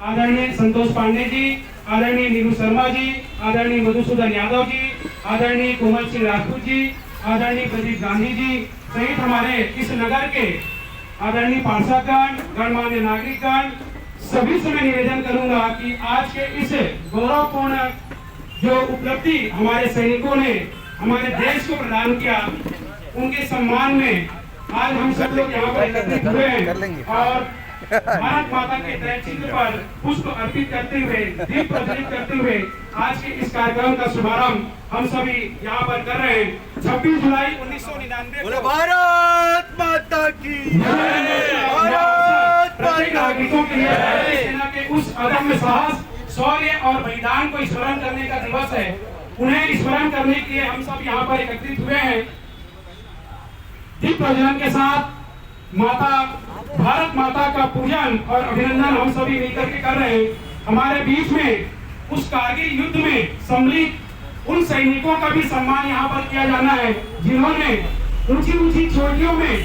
आदरणीय संतोष पांडे जी, आदरणीय नीरू शर्मा जी, आदरणीय मधुसूदन यादव जी, आदरणीय कोमल सिंह राजपूत जी, आदरणीय प्रदीप गांधी जी सहित हमारे इस नगर के आदरणीय पार्षदगण, गणमान्य नागरिकगण, सभी से मैं निवेदन करूंगा कि आज के इस गौरवपूर्ण जो उपलब्धि हमारे सैनिकों ने हमारे देश को प्रदान किया, उनके सम्मान में आज हम सब लोग यहाँ पर एकत्रित हुए हैं और भारत माता के तय चिन्ह पर पुष्प अर्पित करते हुए, दीप प्रज्वलित करते हुए आज के इस कार्यक्रम का शुभारंभ हम सभी यहाँ पर कर रहे हैं। 26 जुलाई 1999 को भारत माता की प्रत्येक नागरिकों के लिए भारतीय सेना के उस अदम्य साहस, शौर्य और बलिदान को स्मरण करने का दिवस है। उन्हें स्मरण करने के लिए हम सब यहाँ पर एकत्रित हुए हैं। दीप प्रज्वलन के साथ भारत माता का पूजन और अभिनंदन हम सभी मिलकर के कर रहे हैं। हमारे बीच में उस कारगिल युद्ध में सम्मिलित उन सैनिकों का भी सम्मान यहाँ पर किया जाना है, जिन्होंने ऊंची ऊंची चोटियों में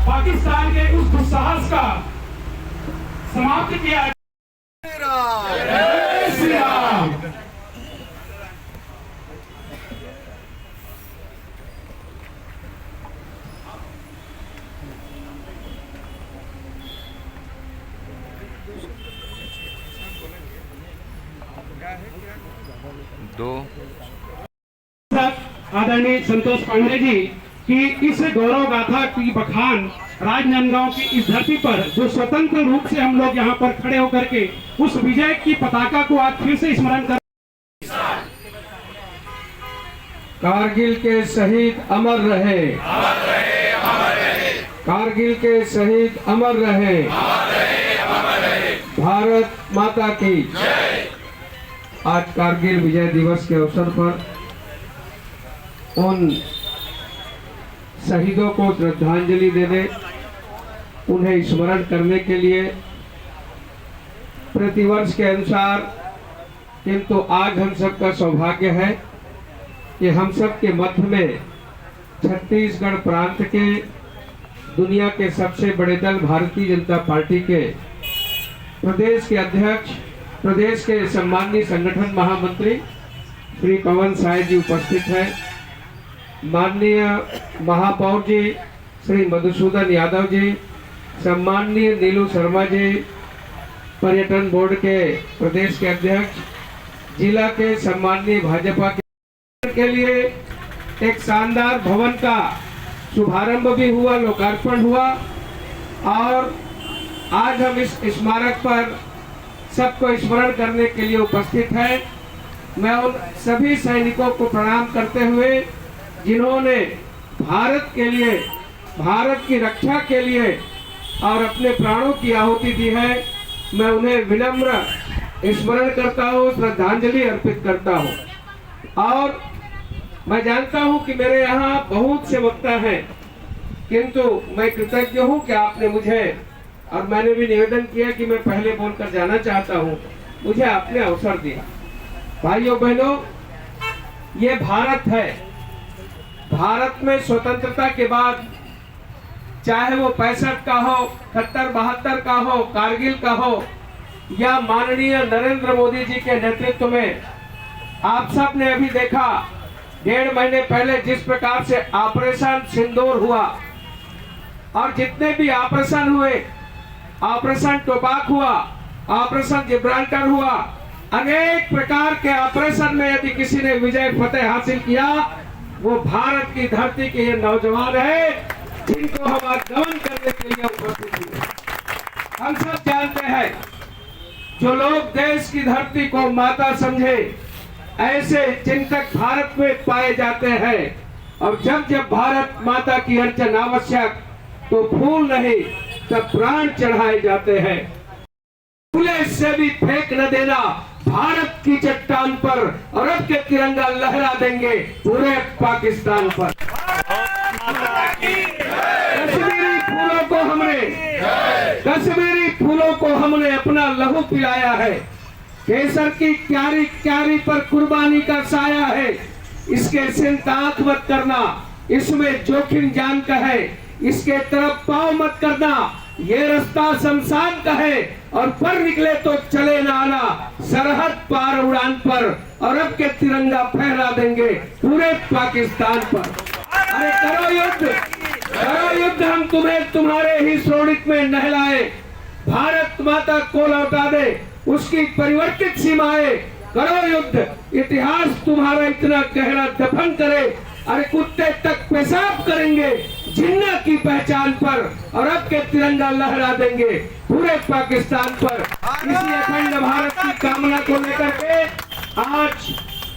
पाकिस्तान के उस दुस्साहस का समाप्त किया। जय श्री राम। आदरणीय संतोष पांडे जी की इस गौरव गाथा की बखान राजनांदगांव की इस धरती पर जो स्वतंत्र रूप से हम लोग यहाँ पर खड़े होकर के उस विजय की पताका को आज फिर से स्मरण कर। कारगिल के शहीद अमर रहे, कारगिल के शहीद अमर रहे, भारत माता की। आज कारगिल विजय दिवस के अवसर पर उन शहीदों को श्रद्धांजलि देने, उन्हें स्मरण करने के लिए प्रतिवर्ष के अनुसार, किंतु आज हम सबका सौभाग्य है कि हम सब के मध्य में छत्तीसगढ़ प्रांत के दुनिया के सबसे बड़े दल भारतीय जनता पार्टी के प्रदेश के अध्यक्ष, प्रदेश के सम्माननीय संगठन महामंत्री श्री पवन साय जी उपस्थित हैं। माननीय महापौर जी श्री मधुसूदन यादव जी, सम्माननीय नीलू शर्मा जी, पर्यटन बोर्ड के प्रदेश के अध्यक्ष, जिला के सम्माननीय भाजपा के लिए एक शानदार भवन का शुभारंभ भी हुआ, लोकार्पण हुआ और आज हम इस स्मारक पर सबको स्मरण करने के लिए उपस्थित हैं। मैं उन सभी सैनिकों को प्रणाम करते हुए जिन्होंने भारत के लिए, भारत की रक्षा के लिए और अपने प्राणों की आहुति दी है, मैं उन्हें विनम्र स्मरण करता हूँ, श्रद्धांजलि अर्पित करता हूँ। और मैं जानता हूँ कि मेरे यहाँ बहुत से वक्ता हैं, किंतु मैं कृतज्ञ हूँ कि आपने मुझे, और मैंने भी निवेदन किया कि मैं पहले बोलकर जाना चाहता हूँ, मुझे आपने अवसर दिया। भाइयों बहनों, ये भारत है। भारत में स्वतंत्रता के बाद चाहे वो 65 का हो, 71-72 का हो, कारगिल का हो, या माननीय नरेंद्र मोदी जी के नेतृत्व में, आप सब ने अभी देखा 1.5 महीने पहले जिस प्रकार से ऑपरेशन सिंदूर हुआ और जितने भी ऑपरेशन हुए, ऑपरेशन टोबाक हुआ, ऑपरेशन जिब्राल्टर हुआ, अनेक प्रकार के ऑपरेशन में यदि किसी ने विजय फतेह हासिल किया, वो भारत की धरती के ये नौजवान है जिनको हम आज नमन करने के लिए उपस्थित हुए। हम सब जानते हैं, जो लोग देश की धरती को माता समझे, ऐसे चिंतक भारत में पाए जाते हैं। और जब जब भारत माता की अर्चन आवश्यक, तो फूल नहीं तब प्राण चढ़ाए जाते हैं। फूले से भी फेंक न देना, भारत की चट्टान पर अरब के तिरंगा लहरा देंगे पूरे पाकिस्तान पर। कश्मीरी फूलों को हमने अपना लहू पिलाया है। केसर की क्यारी क्यारी पर कुर्बानी का साया है। इसके सिर ताक मत करना, इसमें जोखिम जान का है। इसके तरफ पाँव मत करना, ये रास्ता शमशान का है। और पर निकले तो चले ना आना, सरहद पार उड़ान पर और अब के तिरंगा फहरा देंगे पूरे पाकिस्तान पर। अरे करो युद्ध, हम तुम्हें तुम्हारे ही शोणित में नहलाए, भारत माता को लौटा दे उसकी परिवर्तित सीमाएं। करो युद्ध, इतिहास तुम्हारा इतना गहरा दफन करे, अरे कुत्ते तक पेशाब करेंगे जिन्ना की पहचान पर और अब के तिरंगा लहरा देंगे पूरे पाकिस्तान पर। इसी अखंड भारत की कामना को लेकर के आज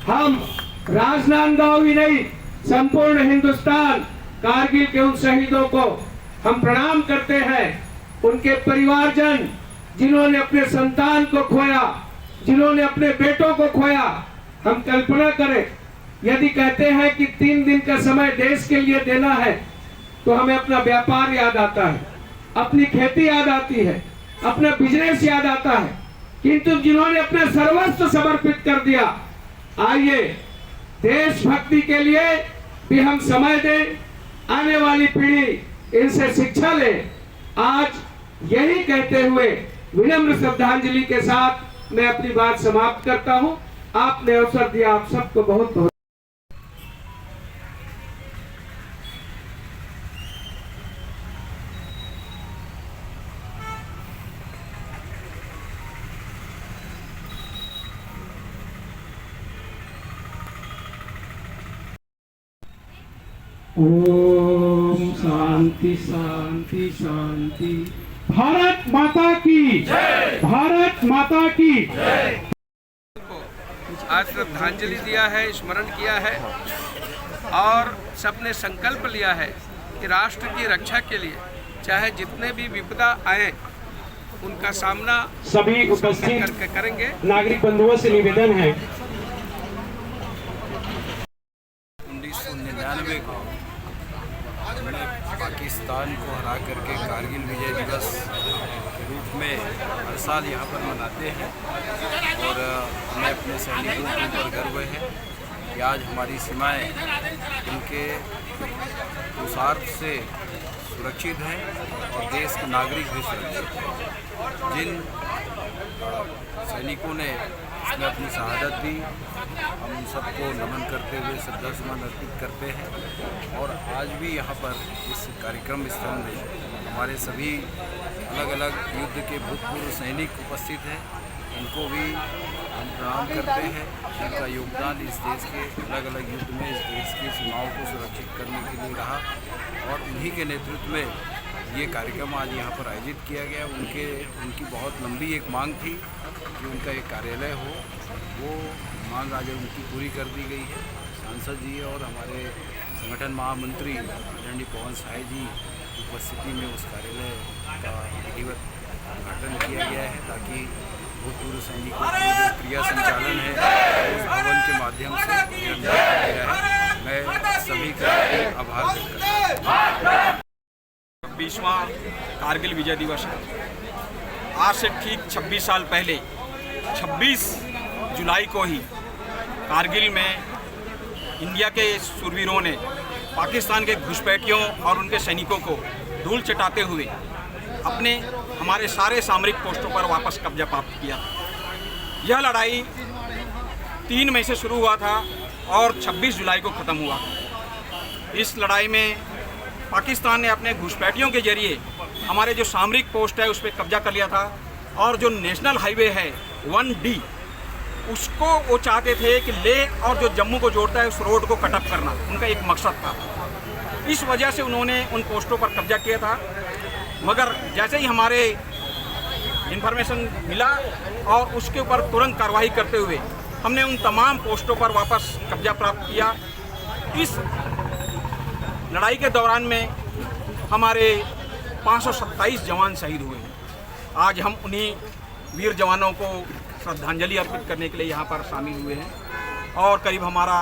हम राजनांदगांव ही नहीं, संपूर्ण हिंदुस्तान कारगिल के उन शहीदों को हम प्रणाम करते हैं। उनके परिवारजन जिन्होंने अपने संतान को खोया, जिन्होंने अपने बेटों को खोया। हम कल्पना करें, यदि कहते हैं कि 3 दिन का समय देश के लिए देना है तो हमें अपना व्यापार याद आता है, अपनी खेती याद आती है, अपना बिजनेस याद आता है, किंतु जिन्होंने अपना सर्वस्व समर्पित कर दिया, आइए देशभक्ति के लिए भी हम समय दें, आने वाली पीढ़ी इनसे शिक्षा ले। आज यही कहते हुए विनम्र श्रद्धांजलि के साथ मैं अपनी बात समाप्त करता हूं। आपने अवसर दिया, आप सबको बहुत बहुत ओम शांति शांति शांति। भारत माता की जय, भारत माता की आज श्रद्धांजलि दिया है, स्मरण किया है और सबने संकल्प लिया है कि राष्ट्र की रक्षा के लिए चाहे जितने भी विपदा आए उनका सामना सभी उपस्थित करके करेंगे। नागरिक बंधुओं से निवेदन है 1999 को हमने पाकिस्तान को हरा करके कारगिल विजय दिवस के रूप में हर साल यहाँ पर मनाते हैं और हमें अपने सैनिकों के ऊपर गर्व है कि आज हमारी सीमाएं उनके पुरुषार्थ से सुरक्षित हैं और देश के नागरिक भी सुरक्षित हैं। जिन सैनिकों ने इसमें अपनी शहादत दी, हम उन सबको नमन करते हुए श्रद्धासुमन अर्पित करते हैं। और आज भी यहाँ पर इस कार्यक्रम स्थल में हमारे सभी अलग अलग युद्ध के भूतपूर्व सैनिक उपस्थित हैं, उनको भी हम प्रणाम करते हैं। उनका योगदान इस देश के अलग अलग युद्ध में इस देश की सीमाओं को सुरक्षित करने के लिए रहा और उन्हीं के नेतृत्व में ये कार्यक्रम आज यहाँ पर आयोजित किया गया। उनकी बहुत लंबी एक मांग थी कि उनका एक कार्यालय हो, वो मांग आज उनकी पूरी कर दी गई है। सांसद जी और हमारे संगठन महामंत्री आदरणीय पवन साय जी की उपस्थिति में उस कार्यालय का विधिवत उद्घाटन किया गया है ताकि भूतपूर्व सैनिकों की जो क्रिया संचालन है उस भवन के माध्यम से किया गया है। मैं सभी का आभार व्यक्त करता हूँ। 20वां कारगिल विजय दिवस है। आज से ठीक 26 साल पहले 26 जुलाई को ही कारगिल में इंडिया के सूरवीरों ने पाकिस्तान के घुसपैठियों और उनके सैनिकों को धूल चटाते हुए हमारे सारे सामरिक पोस्टों पर वापस कब्जा प्राप्त किया था। यह लड़ाई 3 मई से शुरू हुआ था और 26 जुलाई को ख़त्म हुआ। इस लड़ाई में पाकिस्तान ने अपने घुसपैठियों के जरिए हमारे जो सामरिक पोस्ट है उस पर कब्जा कर लिया था और जो नेशनल हाईवे है 1D उसको वो चाहते थे कि लेह और जो जम्मू को जोड़ता है उस रोड को कटअप करना उनका एक मकसद था। इस वजह से उन्होंने उन पोस्टों पर कब्जा किया था, मगर जैसे ही हमारे इन्फॉर्मेशन मिला और उसके ऊपर तुरंत कार्रवाई करते हुए हमने उन तमाम पोस्टों पर वापस कब्जा प्राप्त किया। इस लड़ाई के दौरान में हमारे 527 जवान शहीद हुए हैं। आज हम उन्हीं वीर जवानों को श्रद्धांजलि अर्पित करने के लिए यहाँ पर शामिल हुए हैं और करीब हमारा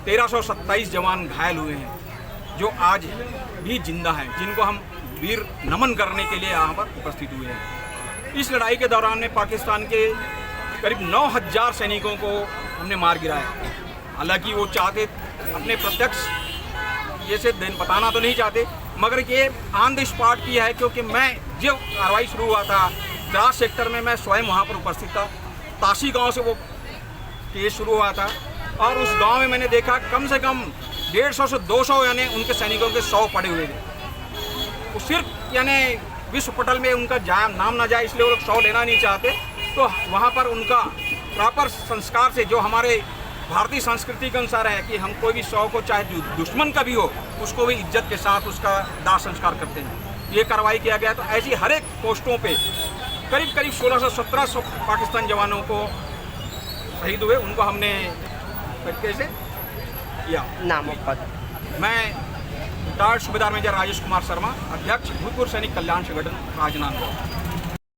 1327 जवान घायल हुए हैं जो आज भी जिंदा हैं, जिनको हम वीर नमन करने के लिए यहाँ पर उपस्थित हुए हैं। इस लड़ाई के दौरान में पाकिस्तान के करीब 9000 सैनिकों को हमने मार गिराया। हालांकि वो चाहते अपने प्रत्यक्ष ये से दिन बताना तो नहीं चाहते, मगर ये ऑन द स्पॉट किया है क्योंकि मैं जो कार्रवाई शुरू हुआ था द्रास सेक्टर में मैं स्वयं वहाँ पर उपस्थित था। ताशी गांव से वो केस शुरू हुआ था और उस गांव में मैंने देखा कम से कम 150 से 200 यानी उनके सैनिकों के 100 पड़े हुए थे। वो सिर्फ यानी विश्व पटल में उनका नाम ना जाए इसलिए वो लोग 100 लेना नहीं चाहते। तो वहाँ पर उनका प्रॉपर संस्कार से, जो हमारे भारतीय संस्कृति के अनुसार है कि हम कोई भी 100 को चाहे दुश्मन का भी हो उसको भी इज्जत के साथ उसका दाह संस्कार करते हैं। ये कार्रवाई किया गया। तो ऐसी हर एक पोस्टों पे करीब 1600-1700 पाकिस्तान जवानों को शहीद हुए, उनको हमने तरीके से किया। नाम और पद? मैं रिटायर्ड सूबेदार मेजर राजेश कुमार शर्मा, अध्यक्ष भूतपूर्व सैनिक कल्याण संगठन राजनांदगांव।